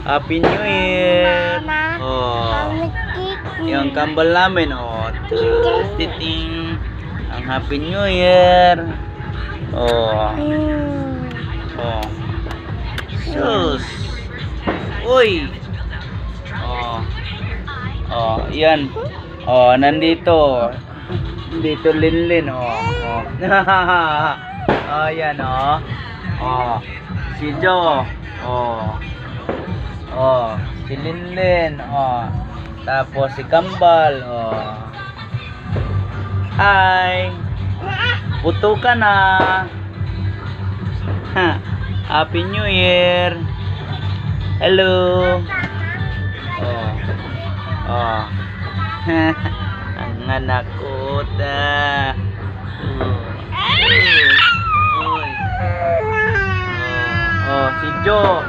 Happy New Year. Oh. Yung kambal namin, oh. Titing. Ang Happy New Year. Oh. Oh. Sus. Uy. Oh. Oh, yan. Oh, nandito. Dito Linlin, oh. Oh. Oh, yan, oh. Oh. Si Jo. Oh. Oh, si Linlin. Oh. Tapos si Kambal. Oh. Hi. Puto ka na. Happy New Year. Hello. Oh. Oh. Ang anak ko ta. Oh, si Jo.